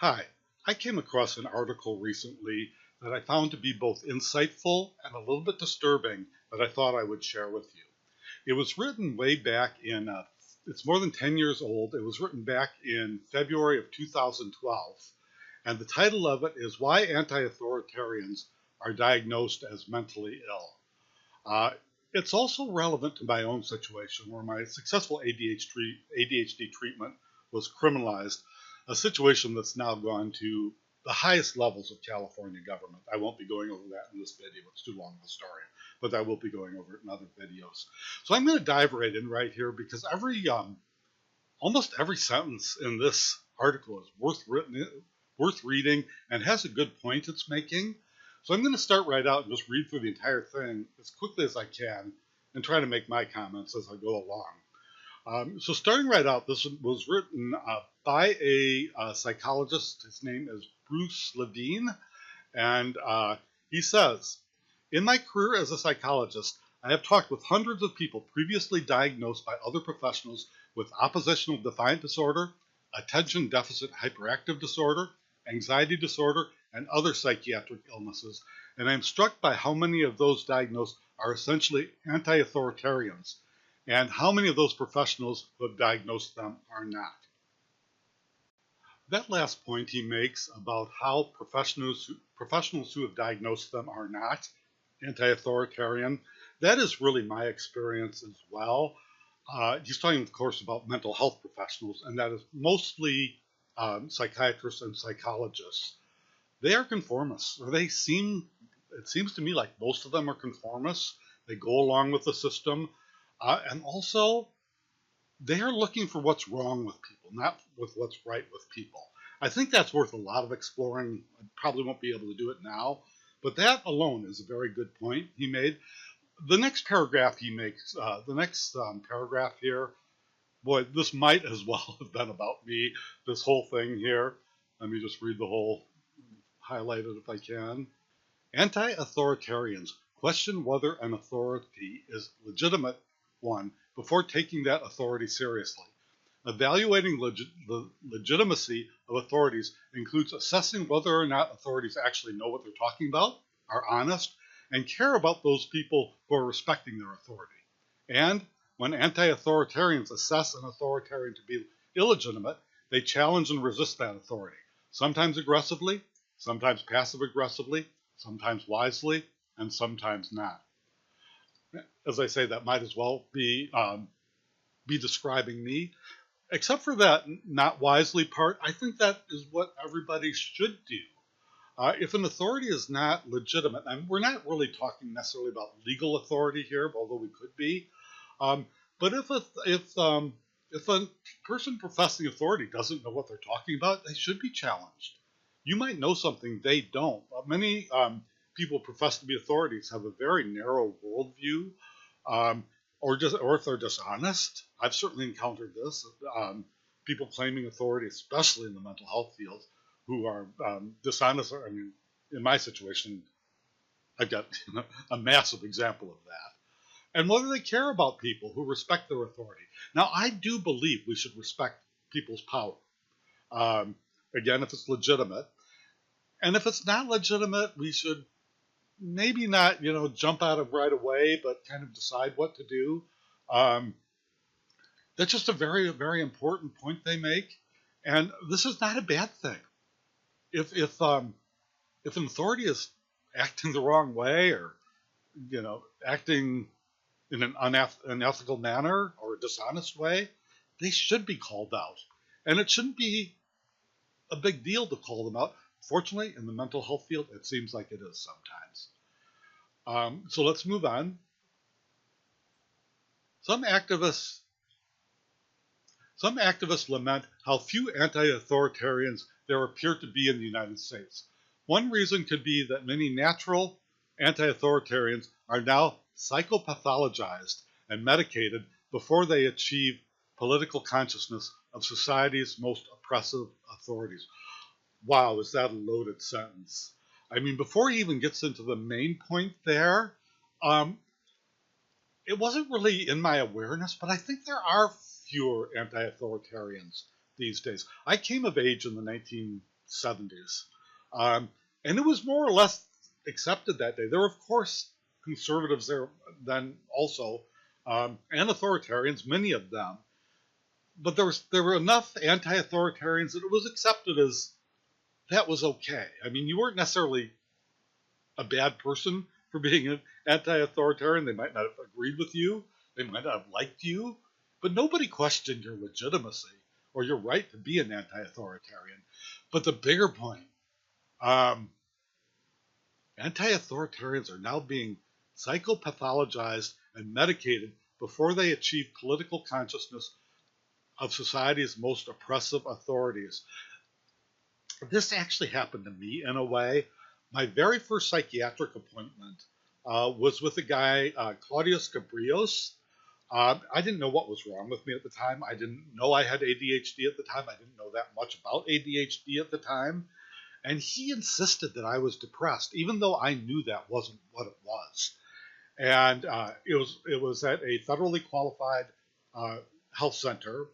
Hi, I came across an article recently that I found to be both insightful and a little bit disturbing that I thought I would share with you. It was written way back it's more than 10 years old. It was written back in February of 2012, and the title of it is Why Anti-Authoritarians Are Diagnosed as Mentally Ill. It's also relevant to my own situation where my successful ADHD treatment was criminalized, a situation that's now gone to the highest levels of California government. I won't be going over that in this video. It's too long of a story, but I will be going over it in other videos. So I'm going to dive right in right here because almost every sentence in this article is worth reading and has a good point it's making. So I'm going to start right out and just read through the entire thing as quickly as I can and try to make my comments as I go along. So starting right out, this was written by a psychologist. His name is Bruce Levine, and he says, "In my career as a psychologist, I have talked with hundreds of people previously diagnosed by other professionals with oppositional defiant disorder, attention deficit hyperactive disorder, anxiety disorder, and other psychiatric illnesses, and I am struck by how many of those diagnosed are essentially anti-authoritarians, and how many of those professionals who have diagnosed them are not." That last point he makes about how professionals who have diagnosed them are not anti-authoritarian, that is really my experience as well. He's talking, of course, about mental health professionals, and that is mostly psychiatrists and psychologists. They are conformists, or it seems to me like most of them are conformists. They go along with the system, and also they are looking for what's wrong with people, not with what's right with people. I think that's worth a lot of exploring. I probably won't be able to do it now, but that alone is a very good point he made. The next paragraph he makes, paragraph here, boy, this might as well have been about me, this whole thing here. Let me just read the whole, highlight it if I can. "Anti-authoritarians question whether an authority is legitimate one before taking that authority seriously. Evaluating the legitimacy of authorities includes assessing whether or not authorities actually know what they're talking about, are honest, and care about those people who are respecting their authority. And when anti-authoritarians assess an authoritarian to be illegitimate, they challenge and resist that authority, sometimes aggressively, sometimes passive-aggressively, sometimes wisely, and sometimes not." As I say, that might as well be describing me. Except for that not wisely part, I think that is what everybody should do. If an authority is not legitimate, and we're not really talking necessarily about legal authority here, although we could be, but if a person professing authority doesn't know what they're talking about, they should be challenged. You might know something they don't. Many people who profess to be authorities have a very narrow worldview, or if they're dishonest. I've certainly encountered this. People claiming authority, especially in the mental health field, who are dishonest. I mean, in my situation, I've got a massive example of that. And whether they care about people who respect their authority. Now, I do believe we should respect people's power. Again, if it's legitimate. And if it's not legitimate, we should maybe not, jump out of right away, but kind of decide what to do. That's just a very, very important point they make. And this is not a bad thing. If an authority is acting the wrong way, or acting in an unethical manner or a dishonest way, they should be called out. And it shouldn't be a big deal to call them out. Fortunately, in the mental health field, it seems like it is sometimes. So let's move on. Some activists lament how few anti-authoritarians there appear to be in the United States. One reason could be that many natural anti-authoritarians are now psychopathologized and medicated before they achieve political consciousness of society's most oppressive authorities. Wow, is that a loaded sentence? I mean, before he even gets into the main point there, it wasn't really in my awareness, but I think there are fewer anti-authoritarians these days. I came of age in the 70s. And it was more or less accepted that day. There were, of course, conservatives there then also, and authoritarians, many of them. But there were enough anti-authoritarians that it was accepted as that was okay. I mean, you weren't necessarily a bad person for being an anti-authoritarian. They might not have agreed with you. They might not have liked you. But nobody questioned your legitimacy or your right to be an anti-authoritarian. But the bigger point, anti-authoritarians are now being psychopathologized and medicated before they achieve political consciousness of society's most oppressive authorities. This actually happened to me in a way. My very first psychiatric appointment was with a guy, Claudius Gabrios. I didn't know what was wrong with me at the time. I didn't know I had ADHD at the time. I didn't know that much about ADHD at the time. And he insisted that I was depressed, even though I knew that wasn't what it was. And it was at a federally qualified health center,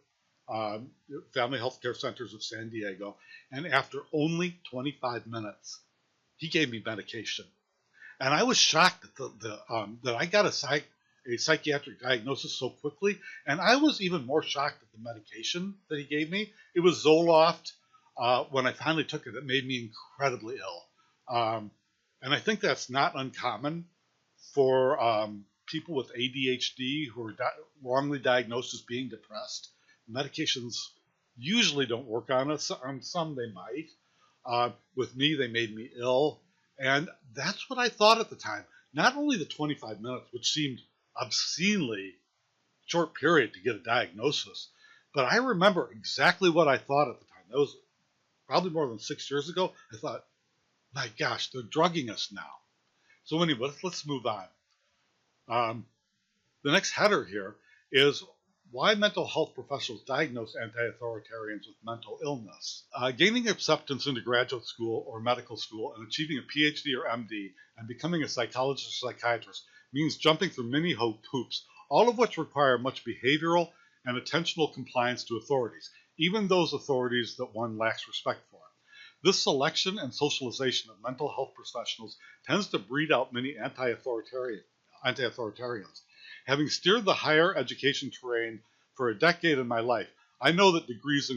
Family Health Care Centers of San Diego. And after only 25 minutes, he gave me medication. And I was shocked that I got a psychiatric diagnosis so quickly. And I was even more shocked at the medication that he gave me. It was Zoloft. When I finally took it, it made me incredibly ill. And I think that's not uncommon for people with ADHD who are wrongly diagnosed as being depressed. Medications usually don't work on us. On some they might. With me, they made me ill. And that's what I thought at the time. Not only the 25 minutes, which seemed obscenely short period to get a diagnosis, but I remember exactly what I thought at the time. That was probably more than 6 years ago. I thought, my gosh, they're drugging us now. So anyway, let's move on. The next header here is why mental health professionals diagnose anti-authoritarians with mental illness. Gaining acceptance into graduate school or medical school and achieving a PhD or MD and becoming a psychologist or psychiatrist means jumping through many hoops, all of which require much behavioral and attentional compliance to authorities, even those authorities that one lacks respect for. This selection and socialization of mental health professionals tends to breed out many anti-authoritarians. Having steered the higher education terrain for a decade in my life, I know that degrees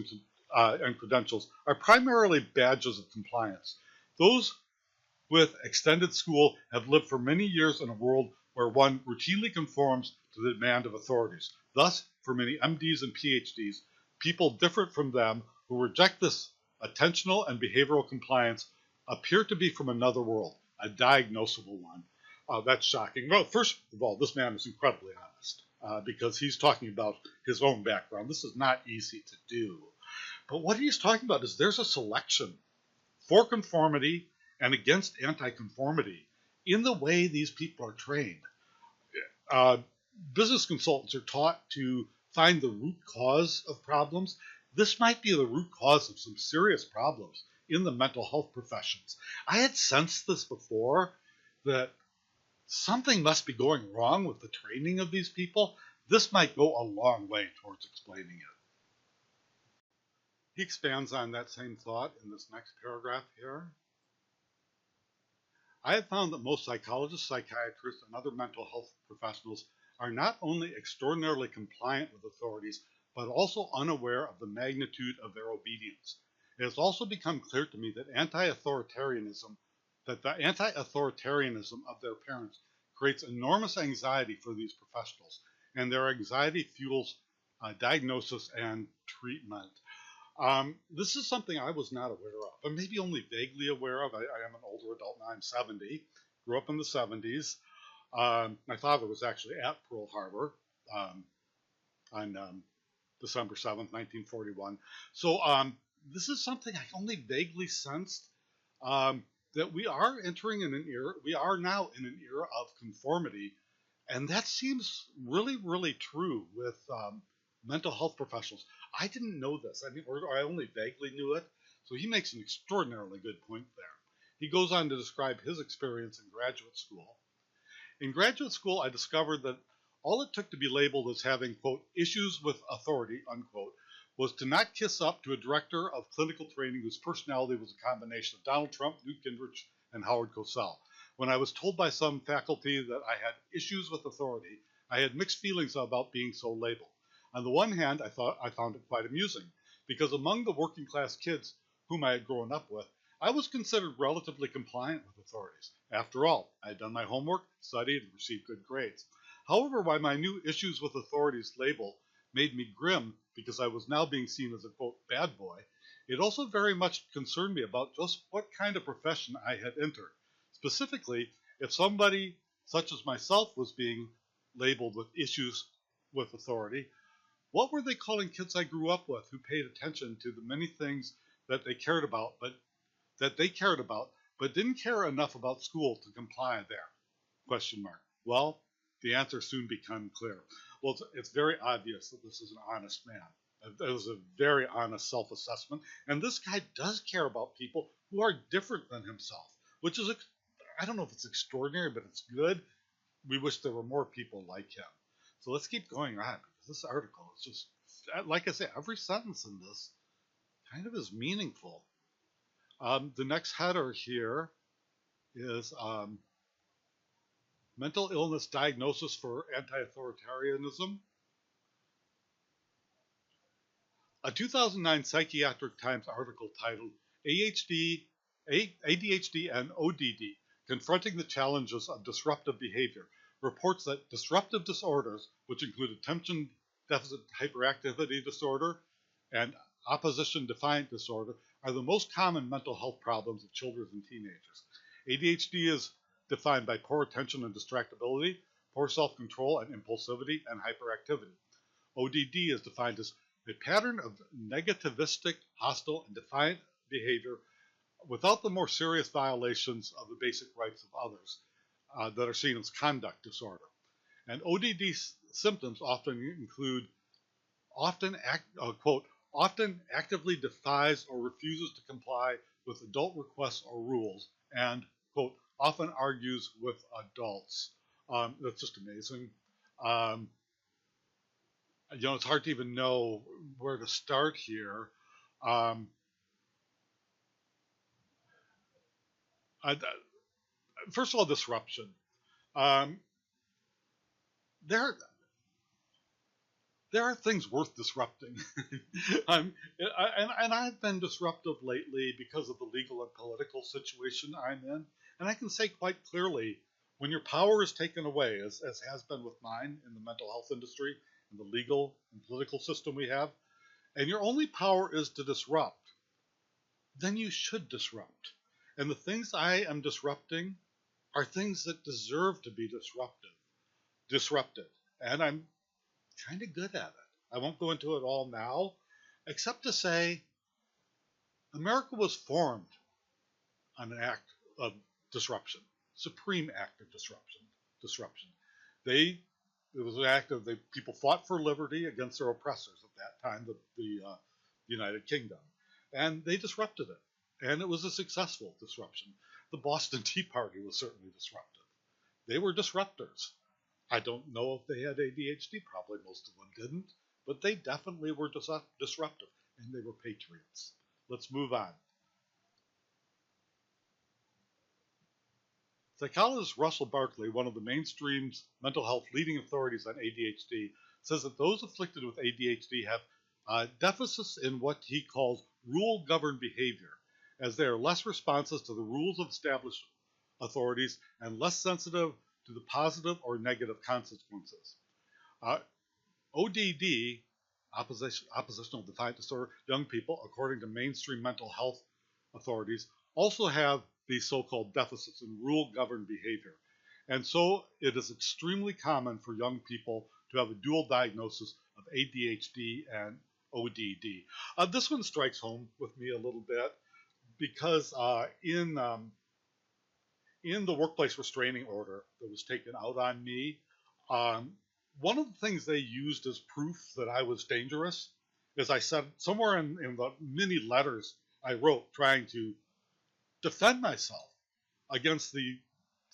and credentials are primarily badges of compliance. Those with extended school have lived for many years in a world where one routinely conforms to the demand of authorities. Thus, for many MDs and PhDs, people different from them who reject this attentional and behavioral compliance appear to be from another world, a diagnosable one. That's shocking. Well, first of all, this man is incredibly honest because he's talking about his own background. This is not easy to do. But what he's talking about is there's a selection for conformity and against anti-conformity in the way these people are trained. Business consultants are taught to find the root cause of problems. This might be the root cause of some serious problems in the mental health professions. I had sensed this before, that something must be going wrong with the training of these people. This might go a long way towards explaining it. He expands on that same thought in this next paragraph here. I have found that most psychologists, psychiatrists, and other mental health professionals are not only extraordinarily compliant with authorities, but also unaware of the magnitude of their obedience. It has also become clear to me that the anti-authoritarianism of their parents creates enormous anxiety for these professionals, and their anxiety fuels diagnosis and treatment. This is something I was not aware of, but maybe only vaguely aware of. I am an older adult now. I'm 70, grew up in the 70s. My father was actually at Pearl Harbor on December 7th, 1941. So this is something I only vaguely sensed, that we are entering in an era, we are now in an era of conformity, and that seems really, really true with mental health professionals. I didn't know this, or I only vaguely knew it, so he makes an extraordinarily good point there. He goes on to describe his experience in graduate school. In graduate school, I discovered that all it took to be labeled as having, quote, issues with authority, unquote, was to not kiss up to a director of clinical training whose personality was a combination of Donald Trump, Newt Gingrich, and Howard Cosell. When I was told by some faculty that I had issues with authority, I had mixed feelings about being so labeled. On the one hand, I found it quite amusing, because among the working class kids whom I had grown up with, I was considered relatively compliant with authorities. After all, I had done my homework, studied, and received good grades. However, while my new issues with authorities label made me grim because I was now being seen as a, quote, bad boy, it also very much concerned me about just what kind of profession I had entered. Specifically, if somebody such as myself was being labeled with issues with authority, what were they calling kids I grew up with who paid attention to the many things that they cared about, but didn't care enough about school to comply there? Question mark. Well, the answer soon became clear. Well, it's very obvious that this is an honest man. It was a very honest self-assessment, and this guy does care about people who are different than himself, which is, I don't know if it's extraordinary, but it's good. We wish there were more people like him. So let's keep going on, because this article is just, like I say, every sentence in this kind of is meaningful. The next header here is mental illness diagnosis for anti-authoritarianism. A 2009 Psychiatric Times article titled ADHD and ODD, Confronting the Challenges of Disruptive Behavior, reports that disruptive disorders, which include attention deficit hyperactivity disorder and opposition defiant disorder, are the most common mental health problems of children and teenagers. ADHD is defined by poor attention and distractibility, poor self-control and impulsivity, and hyperactivity. ODD is defined as a pattern of negativistic, hostile, and defiant behavior without the more serious violations of the basic rights of others that are seen as conduct disorder. And ODD symptoms often include often actively defies or refuses to comply with adult requests or rules, and, quote, often argues with adults. That's just amazing. It's hard to even know where to start here. First of all, disruption. There are things worth disrupting. And I've been disruptive lately because of the legal and political situation I'm in. And I can say quite clearly, when your power is taken away, as has been with mine in the mental health industry, in the legal and political system we have, and your only power is to disrupt, then you should disrupt. And the things I am disrupting are things that deserve to be disrupted. And I'm kind of good at it. I won't go into it all now, except to say America was formed on an act of disruption, supreme act of disruption. It was an act of people fought for liberty against their oppressors at that time, the United Kingdom, and they disrupted it, and it was a successful disruption. The Boston Tea Party was certainly disruptive. They were disruptors. I don't know if they had ADHD. Probably most of them didn't, but they definitely were disruptive, and they were patriots. Let's move on. Psychologist Russell Barkley, one of the mainstream's mental health leading authorities on ADHD, says that those afflicted with ADHD have deficits in what he calls rule-governed behavior, as they are less responsive to the rules of established authorities and less sensitive to the positive or negative consequences. ODD, oppositional defiant disorder, young people, according to mainstream mental health authorities, also have these so-called deficits in rule-governed behavior. And so it is extremely common for young people to have a dual diagnosis of ADHD and ODD. This one strikes home with me a little bit because in the workplace restraining order that was taken out on me, one of the things they used as proof that I was dangerous is I said somewhere in the many letters I wrote trying to defend myself against the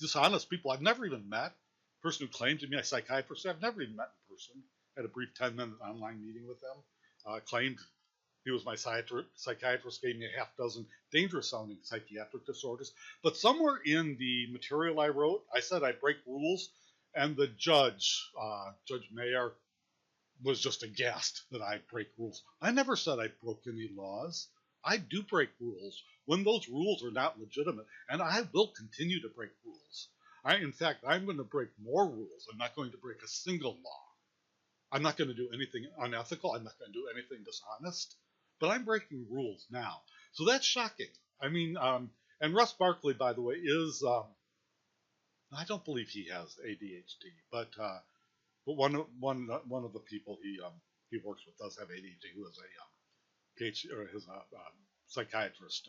dishonest people I've never even met. The person who claimed to be a psychiatrist, I've never even met in person. I had a brief 10-minute online meeting with them. claimed he was my psychiatrist, gave me a half dozen dangerous-sounding psychiatric disorders. But somewhere in the material I wrote, I said I break rules, and the judge, Judge Mayer, was just aghast that I break rules. I never said I broke any laws. I do break rules when those rules are not legitimate, and I will continue to break rules. In fact, I'm going to break more rules. I'm not going to break a single law. I'm not going to do anything unethical. I'm not going to do anything dishonest. But I'm breaking rules now. So that's shocking. I mean, and Russ Barkley, by the way, is, I don't believe he has ADHD, but one of the people he works with does have ADHD, who is a PhD, or his psychiatrist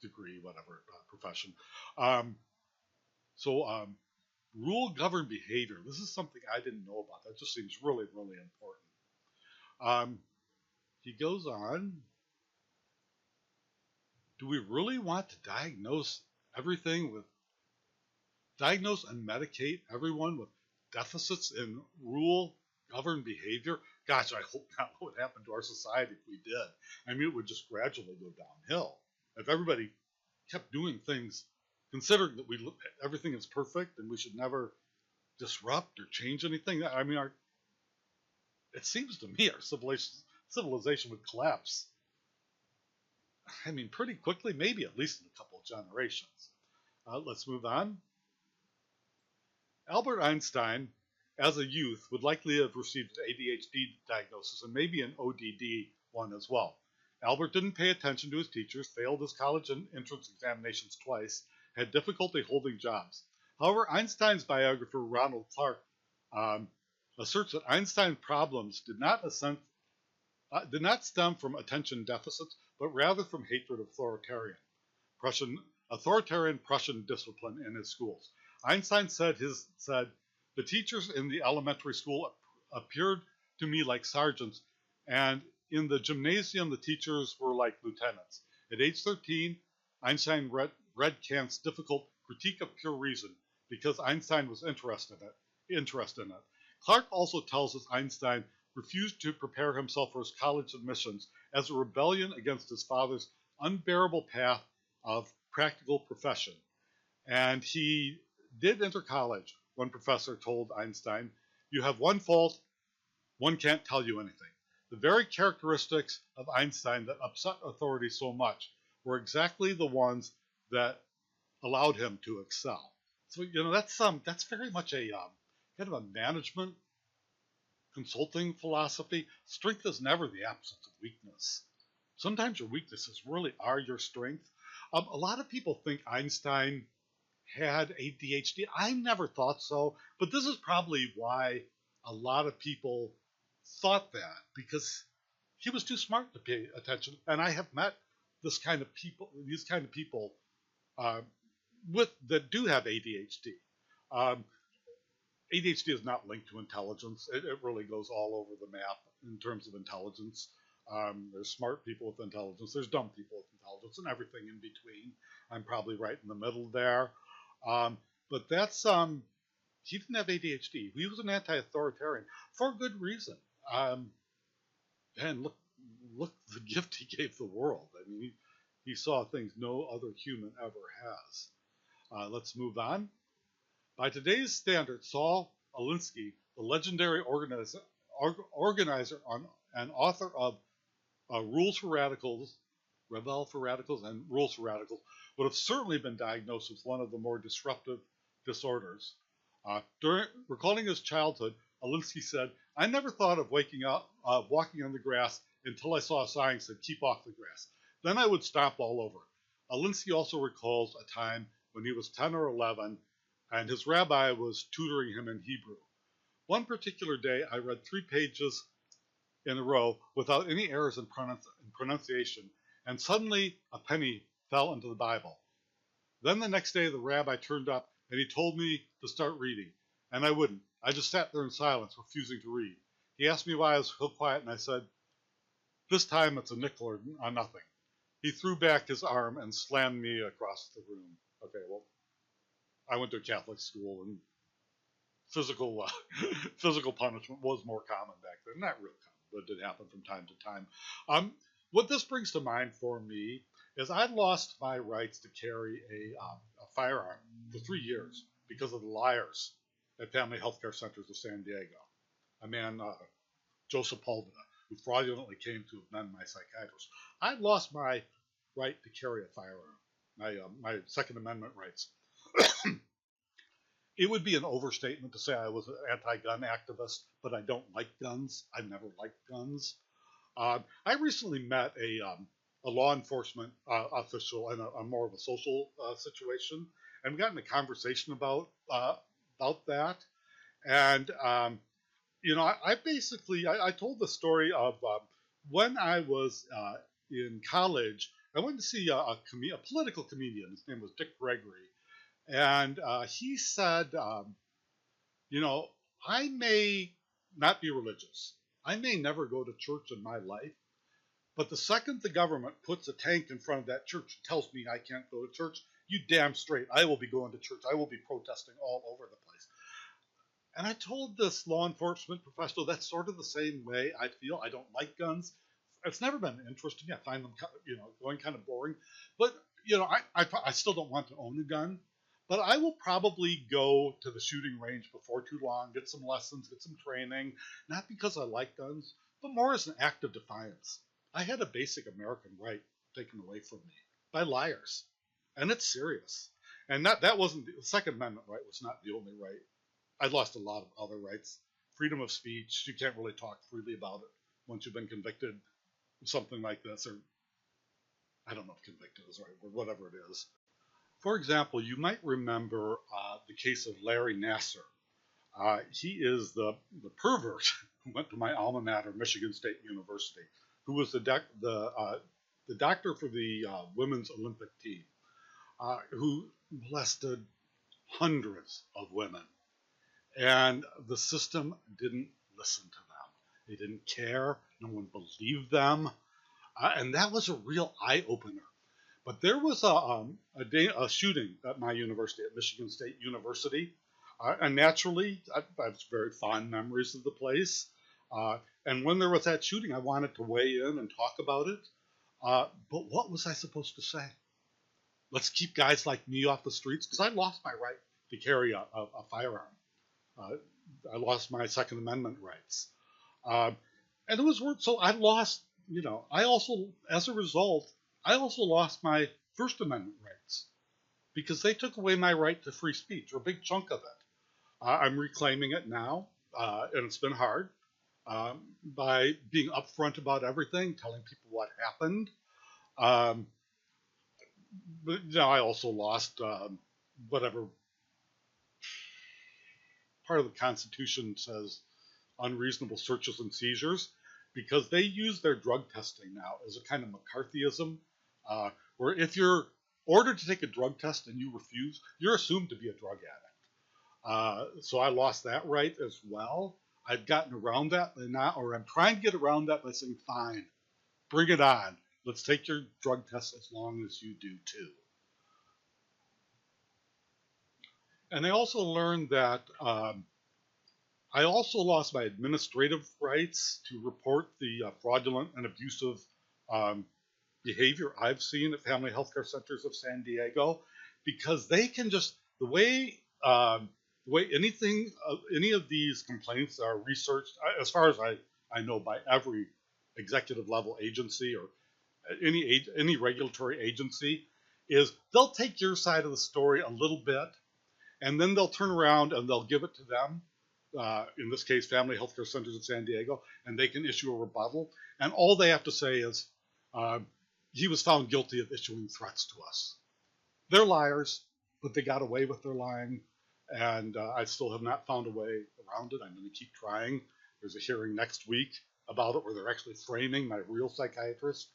degree, whatever, profession. Rule governed behavior. This is something I didn't know about. That just seems really, really important. He goes on. Do we really want to diagnose and medicate everyone with deficits in rule governed behavior? Gosh, I hope not what would happen to our society if we did. I mean, it would just gradually go downhill. If everybody kept doing things, considering that everything is perfect and we should never disrupt or change anything. I mean, it seems to me our civilization would collapse. I mean, pretty quickly, maybe at least in a couple of generations. Let's move on. Albert Einstein, as a youth, would likely have received an ADHD diagnosis and maybe an ODD one as well. Albert didn't pay attention to his teachers, failed his college entrance examinations twice, had difficulty holding jobs. However, Einstein's biographer, Ronald Clark, asserts that Einstein's problems did not stem from attention deficits, but rather from hatred of authoritarian Prussian discipline in his schools. Einstein said the teachers in the elementary school appeared to me like sergeants, and in the gymnasium the teachers were like lieutenants. At age 13, Einstein read Kant's difficult Critique of Pure Reason because Einstein was interested in it. Clark also tells us Einstein refused to prepare himself for his college admissions as a rebellion against his father's unbearable path of practical profession. And he did enter college. One professor told Einstein, "You have one fault, one can't tell you anything." The very characteristics of Einstein that upset authority so much were exactly the ones that allowed him to excel. So, that's very much a kind of a management consulting philosophy. Strength is never the absence of weakness. Sometimes your weaknesses really are your strength. A lot of people think Einstein had ADHD. I never thought so, but this is probably why a lot of people thought that, because he was too smart to pay attention. And I have met these kind of people that do have ADHD. ADHD is not linked to intelligence. It really goes all over the map in terms of intelligence. There's smart people with intelligence. There's dumb people with intelligence, and everything in between. I'm probably right in the middle there. But that's he didn't have ADHD. He was an anti-authoritarian for good reason. And look the gift he gave the world. I mean, he saw things no other human ever has. Let's move on. By today's standards, Saul Alinsky, the legendary organizer and author of Rules for Radicals, Rebel for Radicals, and Rules for Radicals, would have certainly been diagnosed with one of the more disruptive disorders. Recalling his childhood, Alinsky said, "I never thought of walking on the grass until I saw a sign that said, 'Keep off the grass.' Then I would stomp all over." Alinsky also recalls a time when he was 10 or 11 and his rabbi was tutoring him in Hebrew. One particular day, I read 3 pages in a row without any errors in pronunciation, and suddenly a penny fell into the Bible. Then the next day, the rabbi turned up and he told me to start reading, and I wouldn't. I just sat there in silence, refusing to read. He asked me why I was so quiet, and I said, "This time it's a nickel or nothing." He threw back his arm and slammed me across the room. Okay, well, I went to a Catholic school, and physical punishment was more common back then. Not real common, that did happen from time to time. What this brings to mind for me is I lost my rights to carry a firearm for 3 years because of the liars at Family Healthcare Centers of San Diego. A man, Joseph Pulveda, who fraudulently came to amend my psychiatrist. I lost my right to carry a firearm, my Second Amendment rights. It would be an overstatement to say I was an anti-gun activist, but I don't like guns. I've never liked guns. I recently met a law enforcement official in a more of a social situation, and we got in a conversation about that. And I told the story of when I was in college. I went to see a political comedian. His name was Dick Gregory, and he said, I may not be religious. I may never go to church in my life, but the second the government puts a tank in front of that church and tells me I can't go to church, you damn straight, I will be going to church. I will be protesting all over the place. And I told this law enforcement professional that's sort of the same way I feel. I don't like guns. It's never been an interest to me. I find them, going kind of boring. But, I still don't want to own a gun. But I will probably go to the shooting range before too long, get some lessons, get some training, not because I like guns, but more as an act of defiance. I had a basic American right taken away from me by liars, and it's serious. And that wasn't the Second Amendment right was not the only right. I lost a lot of other rights. Freedom of speech, you can't really talk freely about it once you've been convicted of something like this, or I don't know if convicted is the right word, whatever it is. For example, you might remember the case of Larry Nassar. He is the pervert who went to my alma mater, Michigan State University, who was the doctor for the women's Olympic team, who molested hundreds of women. And the system didn't listen to them. They didn't care. No one believed them. And that was a real eye-opener. But there was a shooting at my university, at Michigan State University. And naturally, I have very fond memories of the place. And when there was that shooting, I wanted to weigh in and talk about it. But what was I supposed to say? Let's keep guys like me off the streets? Because I lost my right to carry a firearm. I lost my Second Amendment rights. And it was worth, so I lost, I also, as a result, I also lost my First Amendment rights because they took away my right to free speech, or a big chunk of it. I'm reclaiming it now, and it's been hard, by being upfront about everything, telling people what happened. But I also lost whatever part of the Constitution says unreasonable searches and seizures, because they use their drug testing now as a kind of McCarthyism, where if you're ordered to take a drug test and you refuse, you're assumed to be a drug addict. So I lost that right as well. I've gotten around that now, or I'm trying to get around that by saying, fine, bring it on. Let's take your drug test as long as you do too. And I also learned that I also lost my administrative rights to report the fraudulent and abusive behavior I've seen at Family Healthcare Centers of San Diego, because they can just, the way any of these complaints are researched, as far as I know, by every executive level agency or any regulatory agency, is they'll take your side of the story a little bit, and then they'll turn around and they'll give it to them, in this case, Family Healthcare Centers of San Diego, and they can issue a rebuttal. And all they have to say is, he was found guilty of issuing threats to us. They're liars, but they got away with their lying, and I still have not found a way around it. I'm going to keep trying. There's a hearing next week about it where they're actually framing my real psychiatrist.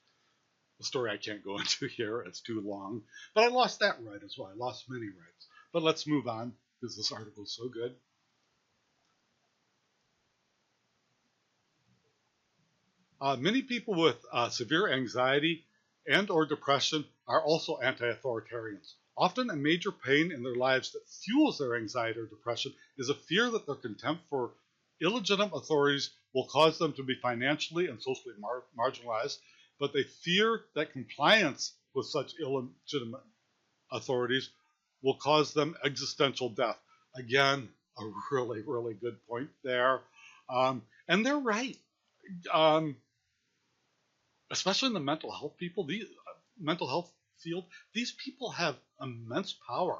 The story I can't go into here, it's too long. But I lost that right as well. I lost many rights. But let's move on, because this article is so good. Many people with severe anxiety and or depression are also anti-authoritarians. Often a major pain in their lives that fuels their anxiety or depression is a fear that their contempt for illegitimate authorities will cause them to be financially and socially marginalized, but they fear that compliance with such illegitimate authorities will cause them existential death. Again, a really, really good point there. And they're right. Especially in the mental health mental health field, these people have immense power,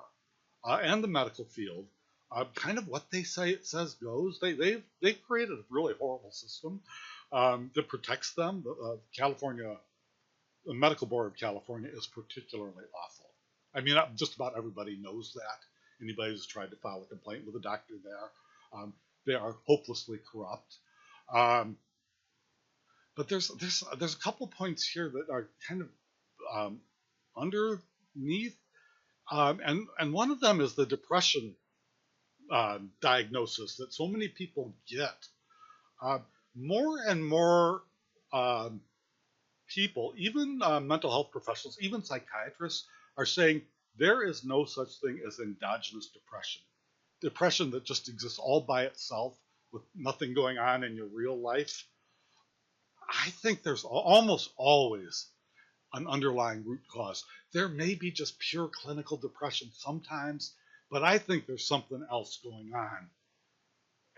and the medical field. Kind of what they say it says goes. They've created a really horrible system that protects them. The Medical Board of California is particularly awful. I mean, just about everybody knows that. Anybody who's tried to file a complaint with a doctor there, they are hopelessly corrupt. But there's a couple points here that are kind of underneath, and one of them is the depression diagnosis that so many people get. More and more people, even mental health professionals, even psychiatrists, are saying there is no such thing as endogenous depression that just exists all by itself with nothing going on in your real life. I think there's almost always an underlying root cause. There may be just pure clinical depression sometimes, but I think there's something else going on.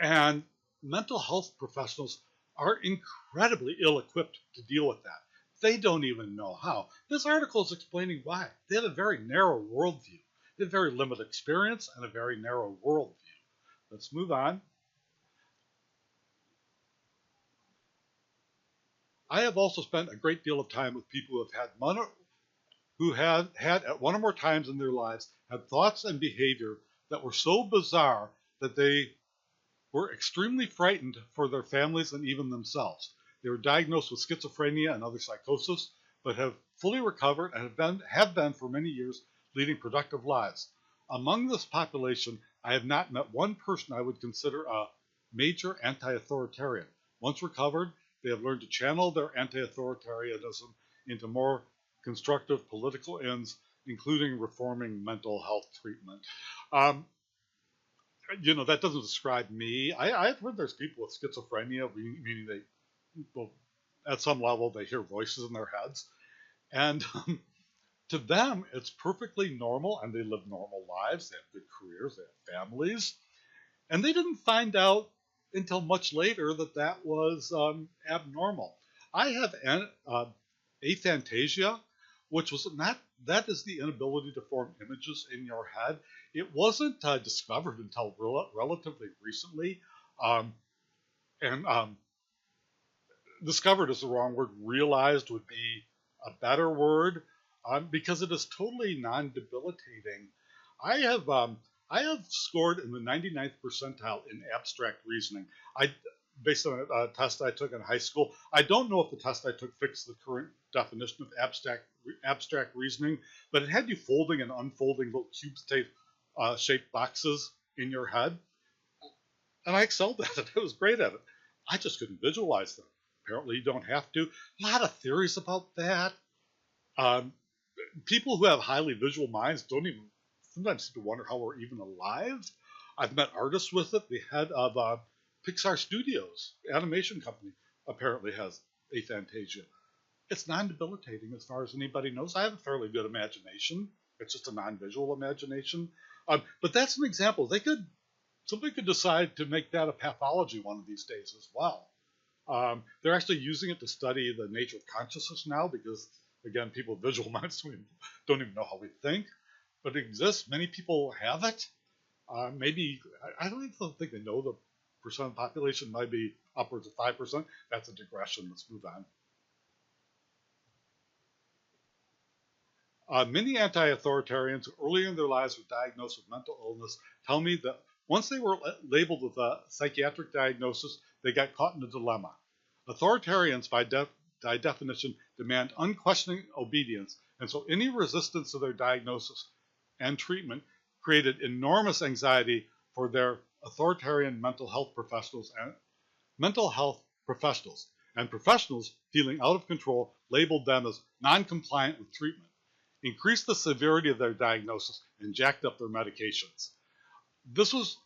And mental health professionals are incredibly ill-equipped to deal with that. They don't even know how. This article is explaining why. They have a very narrow worldview. They have very limited experience and a very narrow worldview. Let's move on. I have also spent a great deal of time with people who have had at one or more times in their lives had thoughts and behavior that were so bizarre that they were extremely frightened for their families and even themselves. They were diagnosed with schizophrenia and other psychosis, but have fully recovered and have been for many years leading productive lives. Among this population, I have not met one person I would consider a major anti-authoritarian. Once recovered, they have learned to channel their anti-authoritarianism into more constructive political ends, including reforming mental health treatment. That doesn't describe me. I've heard there's people with schizophrenia, meaning at some level they hear voices in their heads. And to them, it's perfectly normal, and they live normal lives. They have good careers, they have families. And they didn't find out until much later that was abnormal. I have aphantasia, which was that is the inability to form images in your head. It wasn't discovered until relatively recently, and discovered is the wrong word. Realized would be a better word, because it is totally non-debilitating. I have scored in the 99th percentile in abstract reasoning. Based on a test I took in high school. I don't know if the test I took fixed the current definition of abstract reasoning, but it had you folding and unfolding little cube-shaped boxes in your head. And I excelled at it. I was great at it. I just couldn't visualize them. Apparently you don't have to. A lot of theories about that. People who have highly visual minds sometimes seem to wonder how we're even alive. I've met artists with it. The head of Pixar Studios, animation company, apparently has aphantasia. It's non-debilitating as far as anybody knows. I have a fairly good imagination. It's just a non-visual imagination. But that's an example. Somebody could decide to make that a pathology one of these days as well. They're actually using it to study the nature of consciousness now because, again, people with visual minds don't even know how we think. But it exists. Many people have it. Maybe, I don't even think they know the percent of the population, might be upwards of 5%. That's a digression. Let's move on. Many anti-authoritarians who early in their lives were diagnosed with mental illness tell me that once they were labeled with a psychiatric diagnosis, they got caught in a dilemma. Authoritarians, by definition, demand unquestioning obedience, and so any resistance to their diagnosis and treatment created enormous anxiety for their authoritarian mental health professionals, and professionals feeling out of control labeled them as non-compliant with treatment, increased the severity of their diagnosis, and jacked up their medications. This was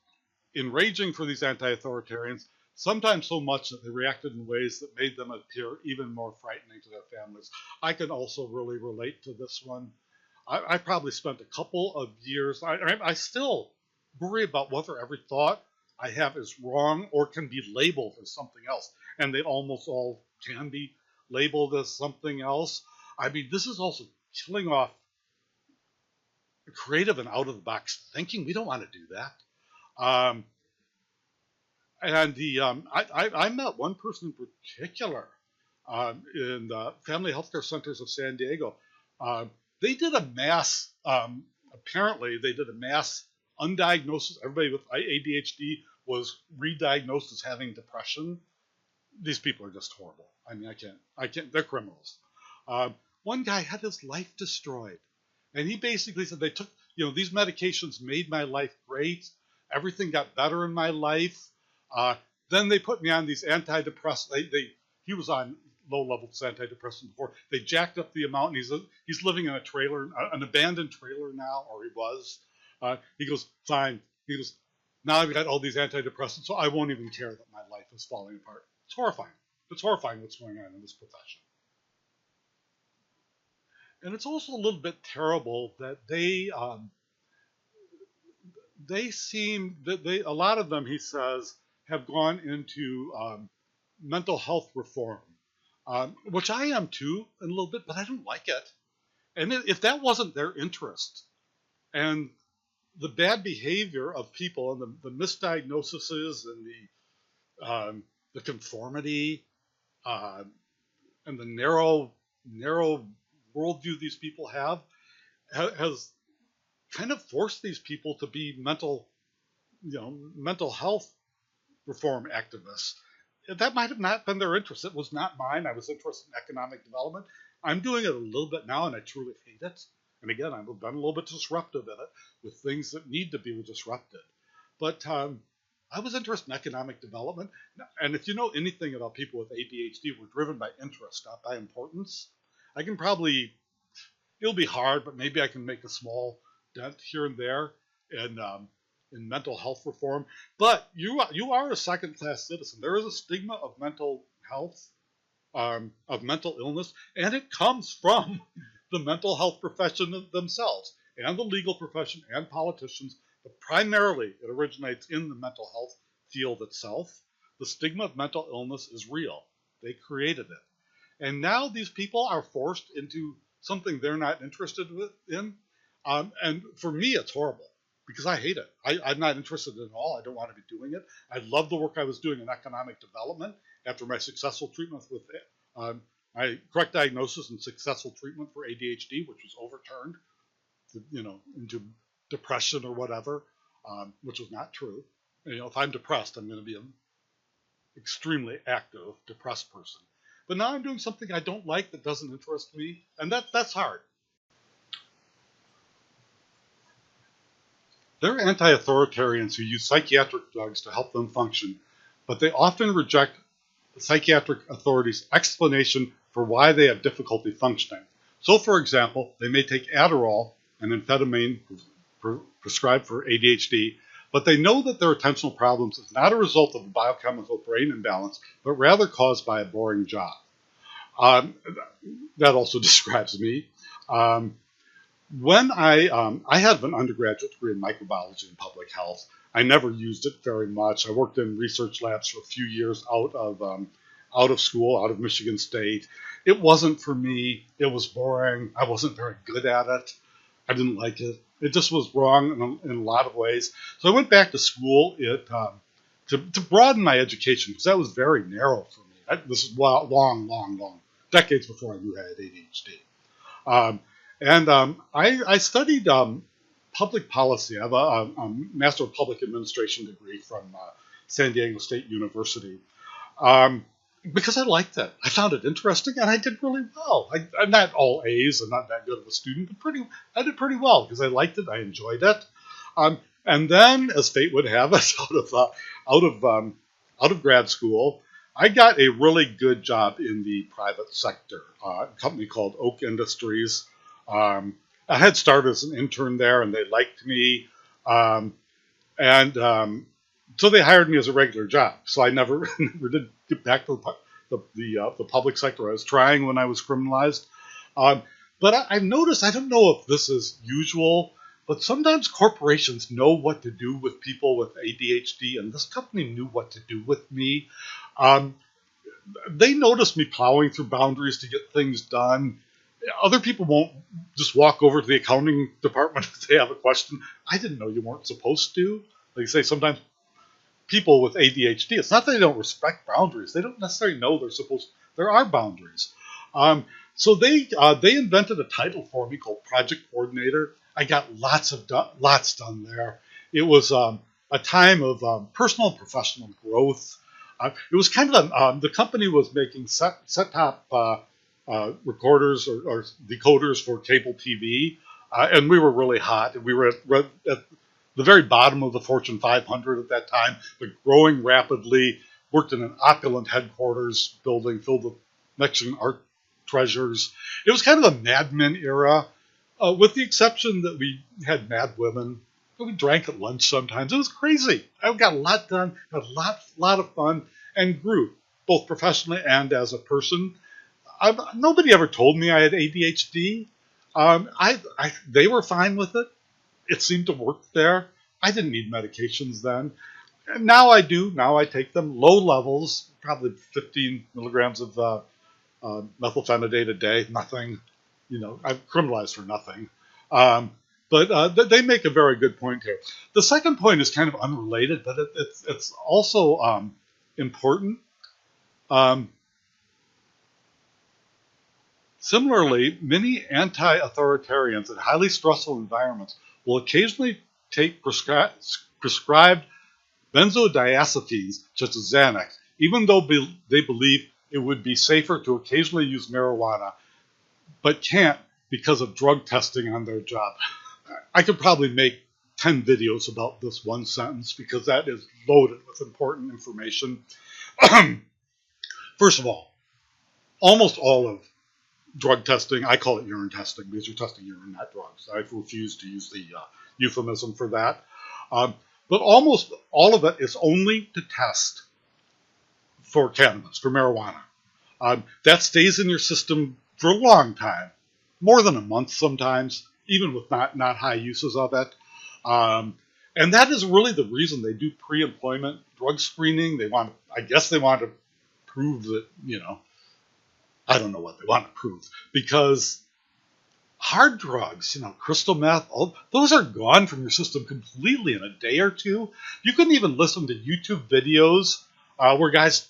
enraging for these anti-authoritarians, sometimes so much that they reacted in ways that made them appear even more frightening to their families. I can also really relate to this one. I probably spent a couple of years, I still worry about whether every thought I have is wrong or can be labeled as something else. And they almost all can be labeled as something else. I mean, this is also killing off creative and out of the box thinking. We don't want to do that. Um, and I met one person in particular in the family healthcare centers of San Diego. They did a mass, apparently, they did a mass undiagnosis. Everybody with ADHD was re-diagnosed as having depression. These people are just horrible. I mean, I can't, they're criminals. One guy had his life destroyed. And he basically said they took, these medications made my life great. Everything got better in my life. Then they put me on these antidepressants. He was on low-level antidepressants before. They jacked up the amount, and he's living in a trailer, an abandoned trailer now, or he was. He goes, fine. He goes, now I've got all these antidepressants, so I won't even care that my life is falling apart. It's horrifying. It's horrifying what's going on in this profession. And it's also a little bit terrible that a lot of them, he says, have gone into mental health reform, which I am too, a little bit, but I don't like it. And if that wasn't their interest, and the bad behavior of people, and the misdiagnoses, and the conformity, and the narrow worldview these people have, has kind of forced these people to be mental health reform activists. That might have not been their interest. It was not mine. I was interested in economic development. I'm doing it a little bit now, and I truly hate it. And again, I've been a little bit disruptive in it with things that need to be disrupted. But I was interested in economic development. And if you know anything about people with ADHD, we're driven by interest, not by importance. I can probably, it'll be hard, but maybe I can make a small dent here and there in mental health reform. But you are a second-class citizen. There is a stigma of mental health, of mental illness, and it comes from the mental health profession themselves, and the legal profession, and politicians. But primarily, it originates in the mental health field itself. The stigma of mental illness is real. They created it. And now these people are forced into something they're not interested in. And for me, it's horrible because I hate it. I'm not interested in it at all. I don't want to be doing it. I love the work I was doing in economic development after my successful treatment with my correct diagnosis and successful treatment for ADHD, which was overturned, into depression or whatever, which was not true. If I'm depressed, I'm going to be an extremely active, depressed person. But now I'm doing something I don't like that doesn't interest me, and that's hard. There are anti-authoritarians who use psychiatric drugs to help them function, but they often reject the psychiatric authorities' explanation for why they have difficulty functioning. So, for example, they may take Adderall, an amphetamine prescribed for ADHD, but they know that their attentional problems is not a result of a biochemical brain imbalance, but rather caused by a boring job. That also describes me. When I have an undergraduate degree in microbiology and public health, I never used it very much. I worked in research labs for a few years out of school, out of Michigan State. It wasn't for me. It was boring. I wasn't very good at it. I didn't like it. It just was wrong in a lot of ways. So I went back to school to broaden my education because that was very narrow for me. This is long, decades before I knew I had ADHD. I studied public policy. I have a Master of Public Administration degree from San Diego State University because I liked it. I found it interesting, and I did really well. I'm not all A's. I'm not that good of a student, but I did pretty well because I liked it. I enjoyed it. And then, as fate would have it, out of grad school, I got a really good job in the private sector, a company called Oak Industries. I had started as an intern there, and they liked me. So they hired me as a regular job. So I never never did get back to the public sector. I was trying when I was criminalized. Um, but I've noticed, I don't know if this is usual, but sometimes corporations know what to do with people with ADHD, and this company knew what to do with me. Um, they noticed me plowing through boundaries to get things done. Other people won't just walk over to the accounting department if they have a question. I didn't know you weren't supposed to. Like I say, sometimes people with ADHD, it's not that they don't respect boundaries. They don't necessarily know there are boundaries. So they invented a title for me called Project Coordinator. I got lots done there. It was a time of personal and professional growth. It was kind of the company was making set-top recorders or decoders for cable TV, and we were really hot. We were at the very bottom of the Fortune 500 at that time, but growing rapidly. Worked in an opulent headquarters building filled with Mexican art treasures. It was kind of a Mad Men era, with the exception that we had mad women. We drank at lunch sometimes. It was crazy. I got a lot done, had a lot of fun, and grew, both professionally and as a person. Nobody ever told me I had ADHD. They were fine with it. It seemed to work there. I didn't need medications then. And now I do. Now I take them. Low levels, probably 15 milligrams of methylphenidate a day. Nothing. I'm criminalized for nothing. But they make a very good point here. The second point is kind of unrelated, but it's also important. Similarly, many anti-authoritarians in highly stressful environments will occasionally take prescribed benzodiazepines, such as Xanax, even though they believe it would be safer to occasionally use marijuana, but can't because of drug testing on their job. I could probably make 10 videos about this one sentence because that is loaded with important information. First of all, almost all of drug testing, I call it urine testing because you're testing urine, not drugs. I refuse to use the euphemism for that. But almost all of it is only to test for cannabis, for marijuana. That stays in your system for a long time, more than a month sometimes, even with not high uses of it. And that is really the reason they do pre-employment drug screening. I guess they want to prove that, I don't know what they want to prove, because hard drugs, crystal meth, those are gone from your system completely in a day or two. You couldn't even listen to YouTube videos where guys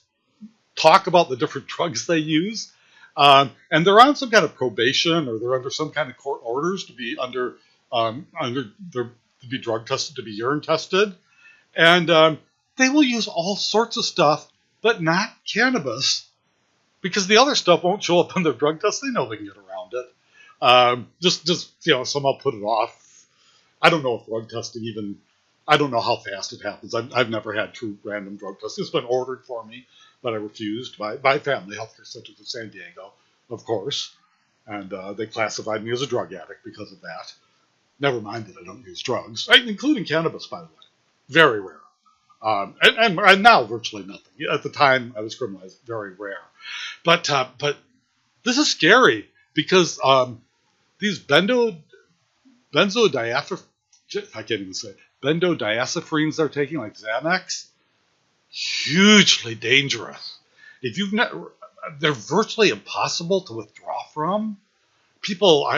talk about the different drugs they use. And they're on some kind of probation, or they're under some kind of court orders to be to be drug tested, to be urine tested. And they will use all sorts of stuff, but not cannabis, because the other stuff won't show up on their drug test. They know they can get around it. Just somehow put it off. I don't know if drug testing even, I don't know how fast it happens. I've never had true random drug testing. It's been ordered for me, but I refused by family healthcare centers in San Diego, of course. And they classified me as a drug addict because of that. Never mind that I don't use drugs, including cannabis, by the way. Very rare. And now virtually nothing. At the time I was criminalized, very rare. But this is scary because these benzodiazepines they're taking, like Xanax, hugely dangerous. If you've they're virtually impossible to withdraw from. People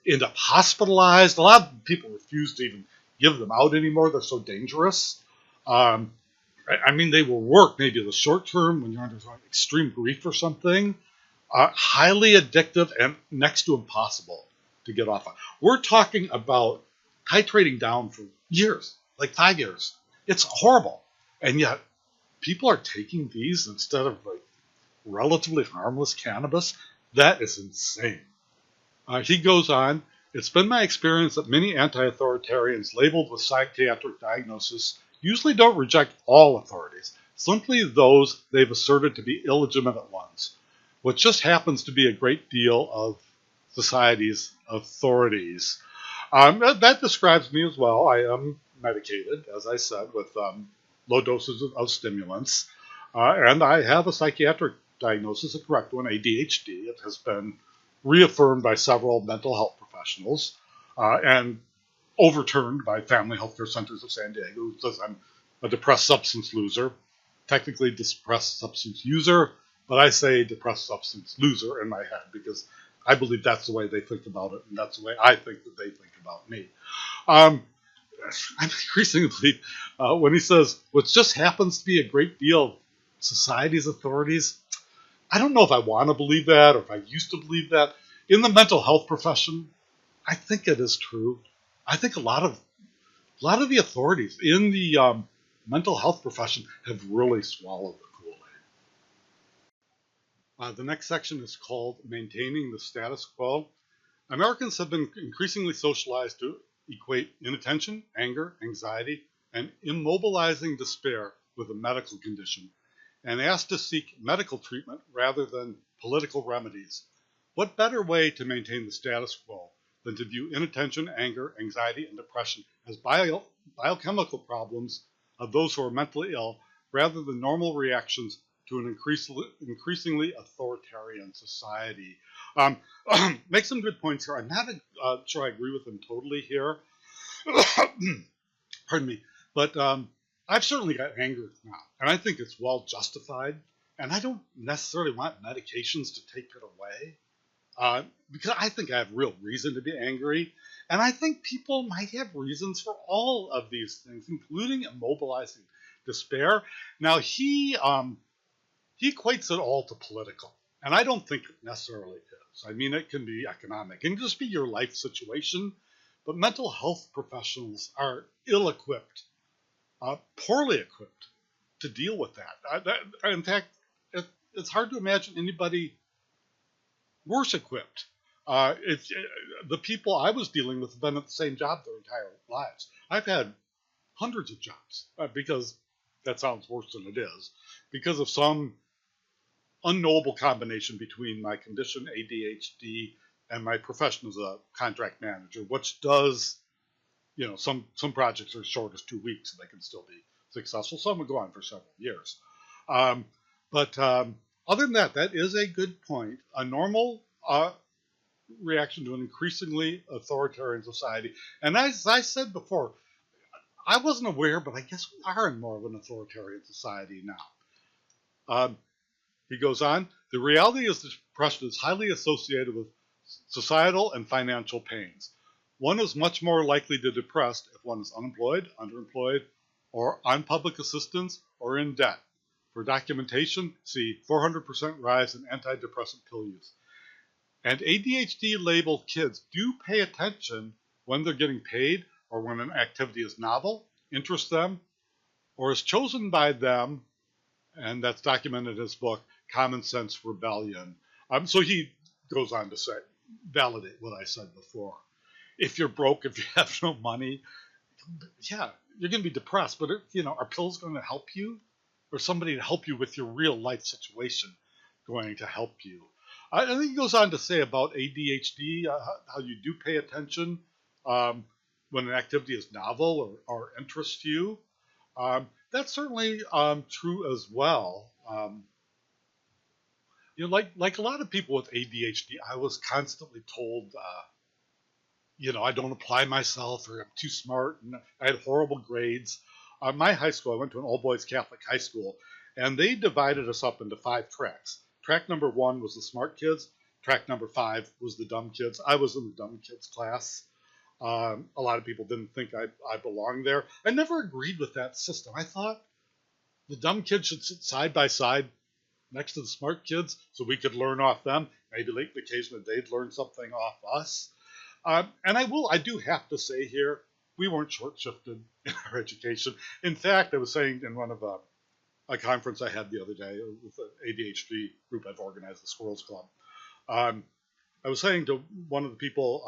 end up hospitalized. A lot of people refuse to even give them out anymore. They're so dangerous. They will work maybe in the short term when you're under extreme grief or something. Highly addictive and next to impossible to get off of. We're talking about titrating down for years, like 5 years. It's horrible. And yet people are taking these instead of relatively harmless cannabis. That is insane. He goes on, it's been my experience that many anti-authoritarians labeled with psychiatric diagnosis usually don't reject all authorities, simply those they've asserted to be illegitimate ones, what just happens to be a great deal of society's authorities. That describes me as well. I am medicated, as I said, with low doses of stimulants. And I have a psychiatric diagnosis, a correct one, ADHD. It has been reaffirmed by several mental health professionals and overturned by Family Healthcare Centers of San Diego, who says I'm a depressed substance loser, technically depressed substance user, but I say depressed substance loser in my head because I believe that's the way they think about it, and that's the way I think that they think about me. I increasingly believe when he says, what just happens to be a great deal of society's authorities, I don't know if I want to believe that or if I used to believe that. In the mental health profession, I think it is true. I think a lot of the authorities in the mental health profession have really swallowed the Kool-Aid. The next section is called Maintaining the Status Quo. Americans have been increasingly socialized to equate inattention, anger, anxiety, and immobilizing despair with a medical condition, and asked to seek medical treatment rather than political remedies. What better way to maintain the status quo than to view inattention, anger, anxiety, and depression as biochemical problems of those who are mentally ill rather than normal reactions to an increasingly authoritarian society? Make some good points here. I'm not sure I agree with him totally here. Pardon me. But I've certainly got anger now, and I think it's well justified. And I don't necessarily want medications to take it away because I think I have real reason to be angry. And I think people might have reasons for all of these things, including immobilizing despair. Now, he equates it all to political, and I don't think it necessarily is. I mean, it can be economic. It can just be your life situation. But mental health professionals are ill-equipped, poorly equipped to deal with that. In fact, it's hard to imagine anybody worse equipped. The people I was dealing with have been at the same job their entire lives. I've had hundreds of jobs because that sounds worse than it is, because of some unknowable combination between my condition, ADHD, and my profession as a contract manager, which does, some projects are as short as 2 weeks and they can still be successful. Some will go on for several years. But other than that, that is a good point. A normal reaction to an increasingly authoritarian society. And as I said before, I wasn't aware, but I guess we are in more of an authoritarian society now. He goes on, the reality is that depression is highly associated with societal and financial pains. One is much more likely to depress if one is unemployed, underemployed, or on public assistance, or in debt. For documentation, see 400% rise in antidepressant pill use. And ADHD-labeled kids do pay attention when they're getting paid or when an activity is novel, interests them, or is chosen by them, and that's documented in his book, Common Sense Rebellion. So he goes on to say, validate what I said before. If you're broke, if you have no money, yeah, you're going to be depressed. But, are pills going to help you? Or somebody to help you with your real life situation going to help you? I think he goes on to say about ADHD, how you do pay attention when an activity is novel or interests you. That's certainly true as well. Like a lot of people with ADHD, I was constantly told, I don't apply myself or I'm too smart. And I had horrible grades. My high school, I went to an all-boys Catholic high school, and they divided us up into 5 tracks. Track number 1 was the smart kids. Track number 5 was the dumb kids. I was in the dumb kids class. A lot of people didn't think I belonged there. I never agreed with that system. I thought the dumb kids should sit side by side next to the smart kids so we could learn off them. Maybe occasionally they'd learn something off us. And I do have to say here, we weren't short-shifted in our education. In fact, I was saying in one of a conference I had the other day with the ADHD group I've organized, the Squirrels Club. I was saying to one of the people,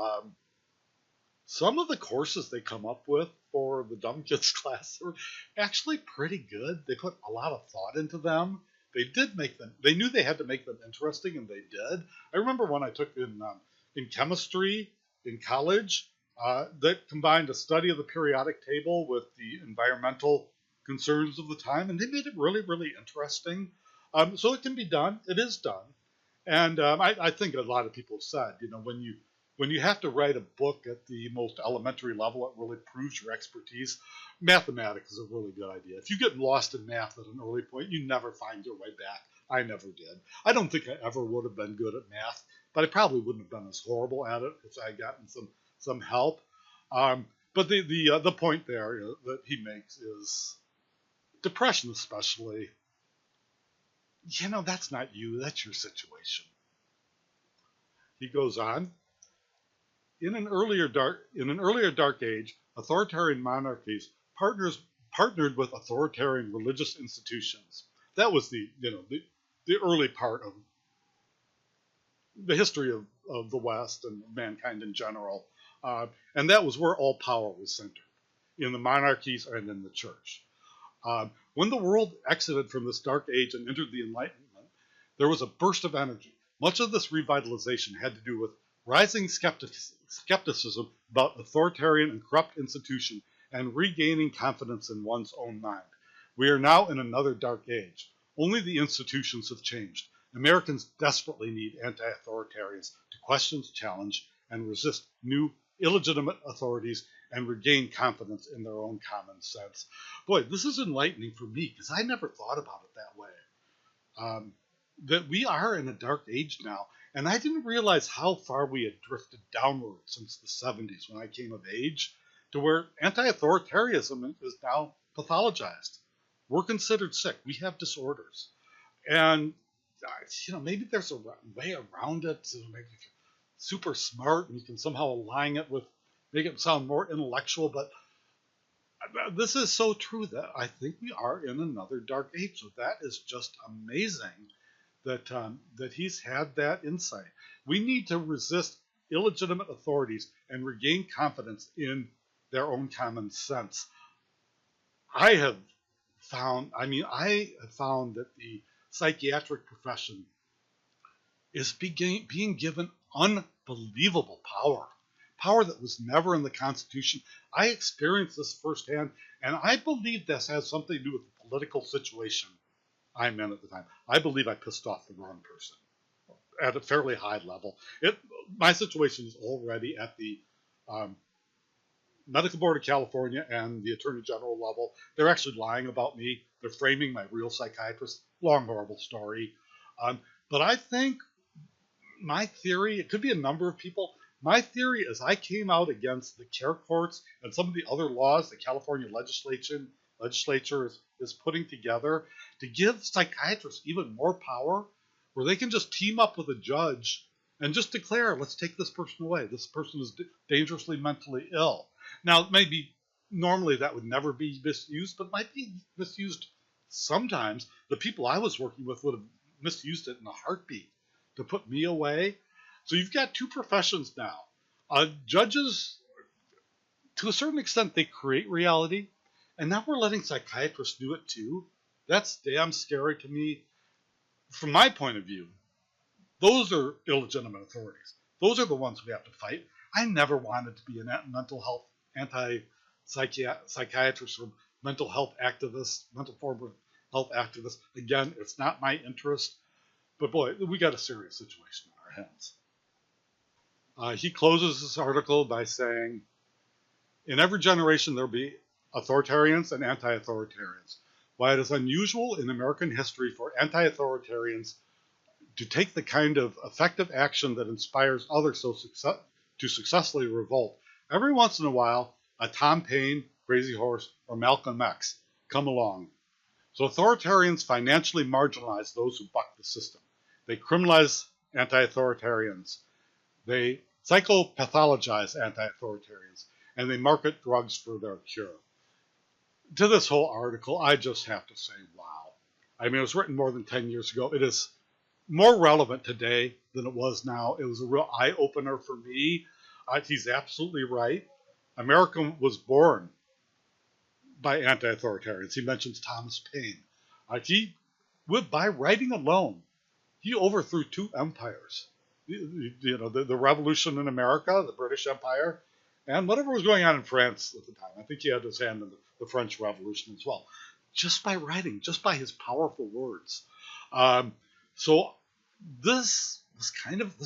some of the courses they come up with for the dumb kids class are actually pretty good. They put a lot of thought into them. They knew they had to make them interesting, and they did. I remember one I took in chemistry in college that combined a study of the periodic table with the environmental concerns of the time, and they made it really, really interesting. So it can be done. It is done. And I think a lot of people have said, when you have to write a book at the most elementary level, it really proves your expertise. Mathematics is a really good idea. If you get lost in math at an early point, you never find your way back. I never did. I don't think I ever would have been good at math, but I probably wouldn't have been as horrible at it if I had gotten some help. But the point there that he makes is depression, especially. That's not you. That's your situation. He goes on. In an earlier dark age, authoritarian monarchies partnered with authoritarian religious institutions. That was the early part of the history of the West and mankind in general. And that was where all power was centered, in the monarchies and in the church. When the world exited from this dark age and entered the Enlightenment, there was a burst of energy. Much of this revitalization had to do with rising skepticism about authoritarian and corrupt institutions and regaining confidence in one's own mind. We are now in another dark age. Only the institutions have changed. Americans desperately need anti-authoritarians to question, challenge, and resist new illegitimate authorities and regain confidence in their own common sense. Boy, this is enlightening for me because I never thought about it that way. That we are in a dark age now, and I didn't realize how far we had drifted downward since the 70s when I came of age, to where anti-authoritarianism is now pathologized. We're considered sick. We have disorders. And, maybe there's a way around it to make it super smart, and you can somehow align it with, make it sound more intellectual, but this is so true that I think we are in another dark age. So that is just amazing that he's had that insight. We need to resist illegitimate authorities and regain confidence in their own common sense. I have found that the psychiatric profession is being given unbelievable power that was never in the Constitution. I experienced this firsthand, and I believe this has something to do with the political situation I'm in at the time. I believe I pissed off the wrong person at a fairly high level. My situation is already at the Medical Board of California and the Attorney General level. They're actually lying about me. They're framing my real psychiatrist. Long, horrible story. But I think my theory, it could be a number of people, my theory is I came out against the care courts and some of the other laws the California legislature is putting together to give psychiatrists even more power, where they can just team up with a judge and just declare, let's take this person away. This person is dangerously mentally ill. Now, maybe normally that would never be misused, but might be misused sometimes. The people I was working with would have misused it in a heartbeat to put me away. So you've got two professions now. Judges, to a certain extent, they create reality, and now we're letting psychiatrists do it too. That's damn scary to me. From my point of view, those are illegitimate authorities. Those are the ones we have to fight. I never wanted to be a mental health anti-psychiatrist or mental health activist, mental form health activist. Again, it's not my interest. But boy, we got a serious situation on our hands. He closes this article by saying, in every generation there will be authoritarians and anti-authoritarians. While it is unusual in American history for anti-authoritarians to take the kind of effective action that inspires others to successfully revolt, every once in a while, a Tom Paine, Crazy Horse, or Malcolm X come along. So authoritarians financially marginalize those who buck the system. They criminalize anti-authoritarians. They psychopathologize anti-authoritarians. And they market drugs for their cure. To this whole article, I just have to say, wow. I mean, it was written more than 10 years ago. It is more relevant today than it was now. It was a real eye-opener for me. He's absolutely right. America was born by anti-authoritarians. He mentions Thomas Paine. By writing alone, he overthrew two empires. The revolution in America, the British Empire, and whatever was going on in France at the time. I think he had his hand in the French Revolution as well. just by writing, just by his powerful words. So this